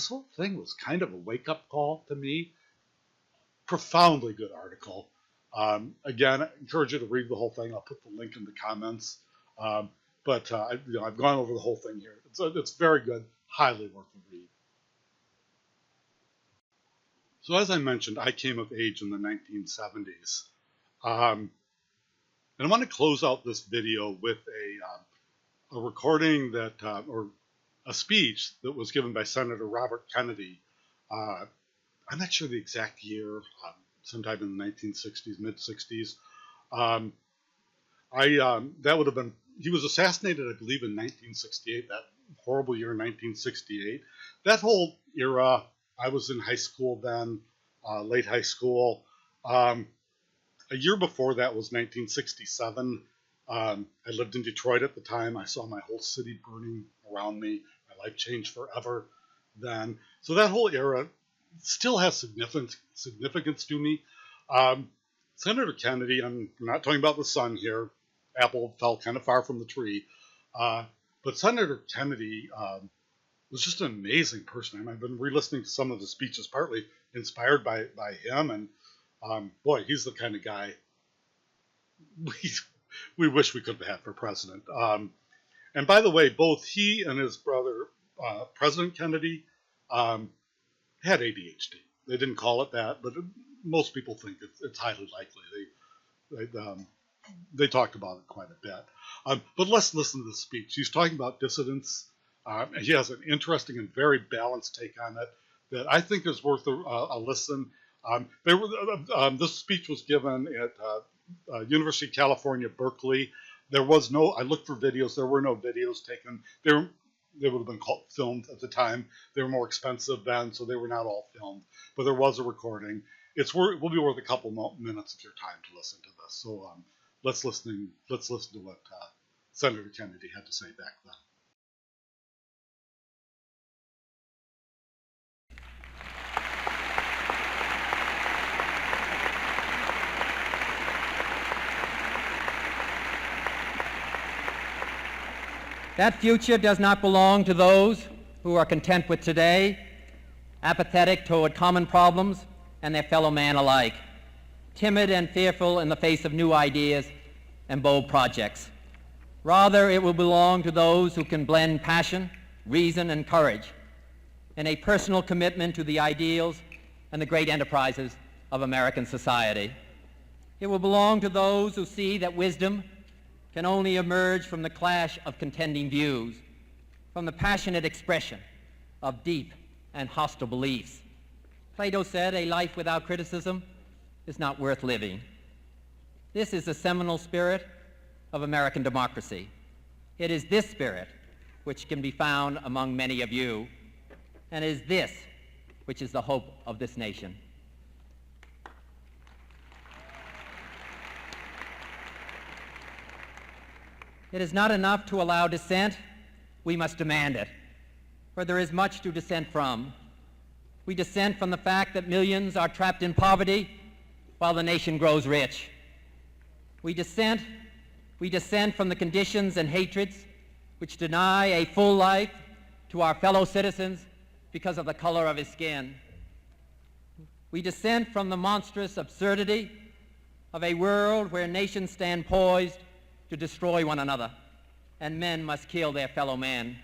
whole thing was kind of a wake-up call to me. Profoundly good article. Again, I encourage you to read the whole thing. I'll put the link in the comments. But I've gone over the whole thing here. It's very good, highly worth the read. So as I mentioned, I came of age in the 1970s. And I want to close out this video with a recording that, or a speech that was given by Senator Robert Kennedy. I'm not sure the exact year, sometime in the 1960s, mid-60s. That would have been, he was assassinated, I believe, in 1968, that horrible year, 1968. That whole era, I was in high school then, late high school. A year before that was 1967. I lived in Detroit at the time. I saw my whole city burning around me. My life changed forever then. So that whole era still has significance to me. Senator Kennedy, I'm not talking about the sun here. Apple fell kind of far from the tree. But Senator Kennedy was just an amazing person. I've been re-listening to some of the speeches, partly inspired by him. And boy, he's the kind of guy we wish we could have had for president. And by the way, both he and his brother, President Kennedy, had ADHD. They didn't call it that, but most people think it's highly likely. They talked about it quite a bit. But let's listen to the speech. He's talking about dissidents. He has an interesting and very balanced take on it that I think is worth a listen. This speech was given at University of California, Berkeley. There was no, I looked for videos, there were no videos taken. They would have been filmed at the time. They were more expensive then, so they were not all filmed. But there was a recording. It will be worth a couple minutes of your time to listen to this. So let's listen to what Senator Kennedy had to say back then. That future does not belong to those who are content with today, apathetic toward common problems and their fellow man alike, timid and fearful in the face of new ideas and bold projects. Rather, it will belong to those who can blend passion, reason, and courage in a personal commitment to the ideals and the great enterprises of American society. It will belong to those who see that wisdom can only emerge from the clash of contending views, from the passionate expression of deep and hostile beliefs. Plato said, "A life without criticism is not worth living." This is the seminal spirit of American democracy. It is this spirit which can be found among many of you, and it is this which is the hope of this nation. It is not enough to allow dissent, we must demand it, for there is much to dissent from. We dissent from the fact that millions are trapped in poverty while the nation grows rich. We dissent from the conditions and hatreds which deny a full life to our fellow citizens because of the color of his skin. We dissent from the monstrous absurdity of a world where nations stand poised to destroy one another, and men must kill their fellow man.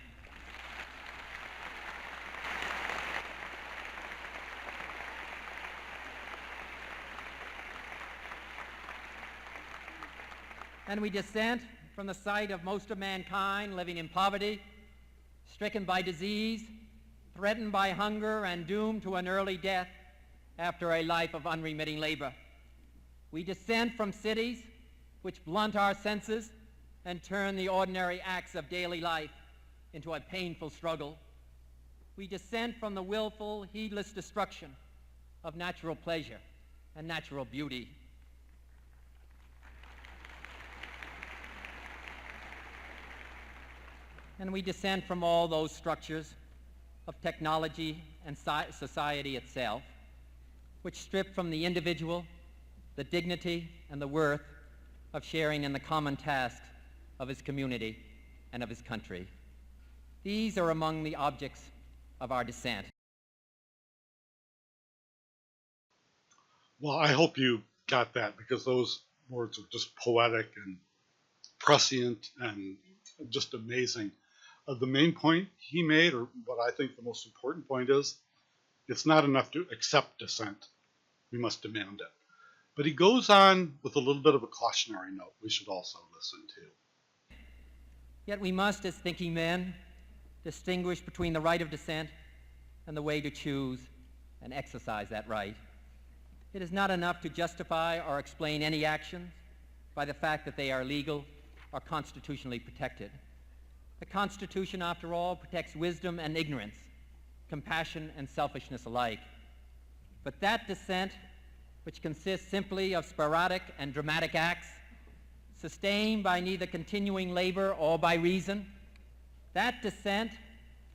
And we dissent from the sight of most of mankind living in poverty, stricken by disease, threatened by hunger, and doomed to an early death after a life of unremitting labor. We dissent from cities which blunt our senses and turn the ordinary acts of daily life into a painful struggle. We dissent from the willful, heedless destruction of natural pleasure and natural beauty. And we dissent from all those structures of technology and society itself, which strip from the individual the dignity and the worth of sharing in the common task of his community and of his country. These are among the objects of our dissent. Well, I hope you got that, because those words are just poetic and prescient and just amazing. The main point he made, or what I think the most important point is, it's not enough to accept dissent. We must demand it. But he goes on with a little bit of a cautionary note we should also listen to. Yet we must, as thinking men, distinguish between the right of dissent and the way to choose and exercise that right. It is not enough to justify or explain any actions by the fact that they are legal or constitutionally protected. The Constitution, after all, protects wisdom and ignorance, compassion and selfishness alike. But that dissent, which consists simply of sporadic and dramatic acts, sustained by neither continuing labor or by reason, that dissent,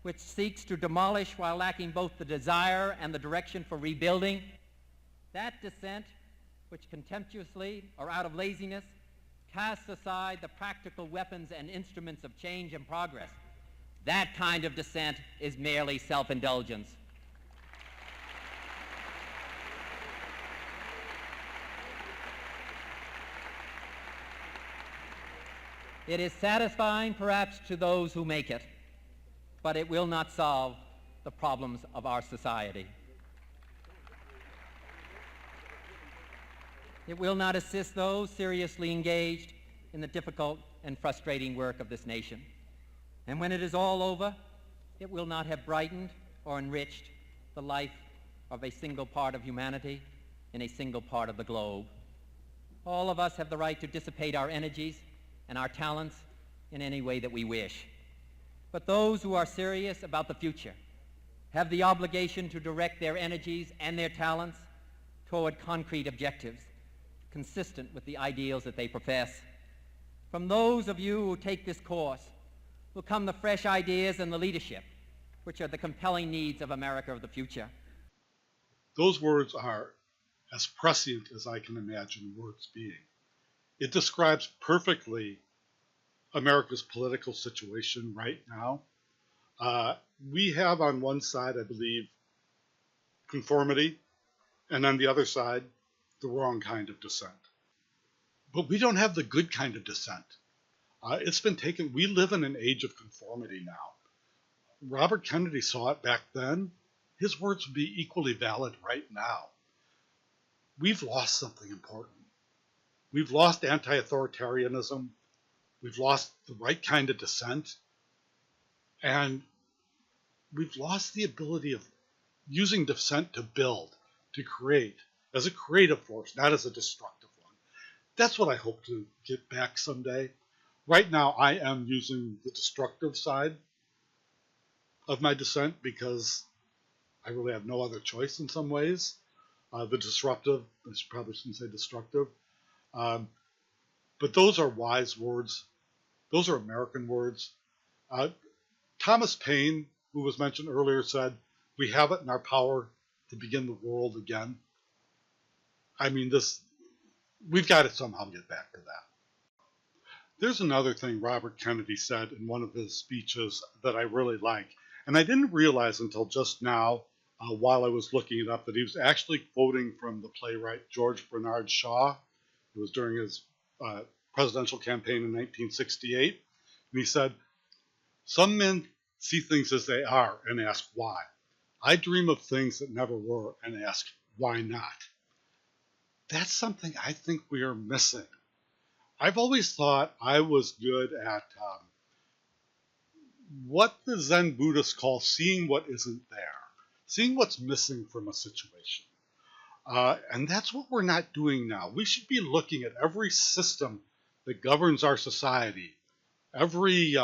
which seeks to demolish while lacking both the desire and the direction for rebuilding, that dissent, which contemptuously or out of laziness casts aside the practical weapons and instruments of change and progress, that kind of dissent is merely self-indulgence. It is satisfying, perhaps, to those who make it, but it will not solve the problems of our society. It will not assist those seriously engaged in the difficult and frustrating work of this nation. And when it is all over, it will not have brightened or enriched the life of a single part of humanity in a single part of the globe. All of us have the right to dissipate our energies and our talents in any way that we wish. But those who are serious about the future have the obligation to direct their energies and their talents toward concrete objectives consistent with the ideals that they profess. From those of you who take this course will come the fresh ideas and the leadership, which are the compelling needs of America of the future. Those words are as prescient as I can imagine words being. It describes perfectly America's political situation right now. We have on one side, I believe, conformity, and on the other side, the wrong kind of dissent. But we don't have the good kind of dissent. It's been taken, we live in an age of conformity now. Robert Kennedy saw it back then. His words would be equally valid right now. We've lost something important. We've lost anti-authoritarianism. We've lost the right kind of dissent. And we've lost the ability of using dissent to build, to create, as a creative force, not as a destructive one. That's what I hope to get back someday. Right now, I am using the destructive side of my dissent because I really have no other choice in some ways. The disruptive, I probably shouldn't say destructive. But those are wise words. Those are American words. Thomas Paine, who was mentioned earlier, said, "We have it in our power to begin the world again." I mean, we've got to somehow get back to that. There's another thing Robert Kennedy said in one of his speeches that I really like. And I didn't realize until just now, while I was looking it up, that he was actually quoting from the playwright George Bernard Shaw. It was during his presidential campaign in 1968. And he said, "Some men see things as they are and ask why. I dream of things that never were and ask why not." That's something I think we are missing. I've always thought I was good at what the Zen Buddhists call seeing what isn't there, seeing what's missing from a situation. And that's what we're not doing now. We should be looking at every system that governs our society, every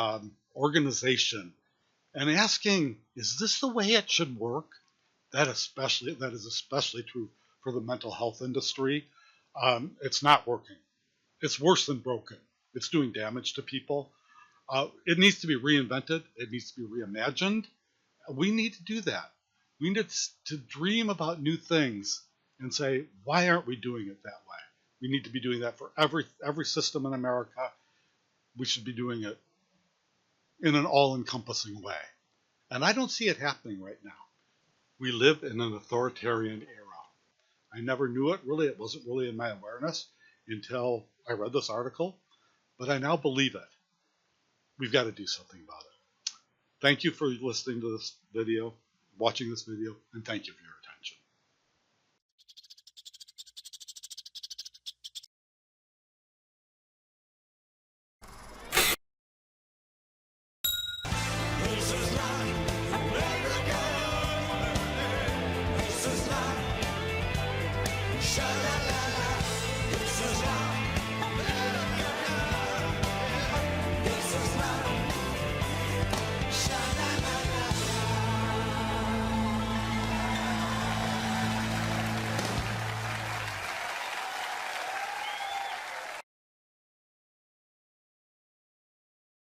organization, and asking, is this the way it should work? That is especially true for the mental health industry. It's not working. It's worse than broken. It's doing damage to people. It needs to be reinvented. It needs to be reimagined. We need to do that. We need to dream about new things and say, why aren't we doing it that way? We need to be doing that for every system in America. we should be doing it in an all-encompassing way. And I don't see it happening right now. We live in an authoritarian era. I never knew it, really. It wasn't really in my awareness until I read this article, but I now believe it. We've got to do something about it. Thank you for listening to this video, watching this video, and thank you for your attention. Shut up.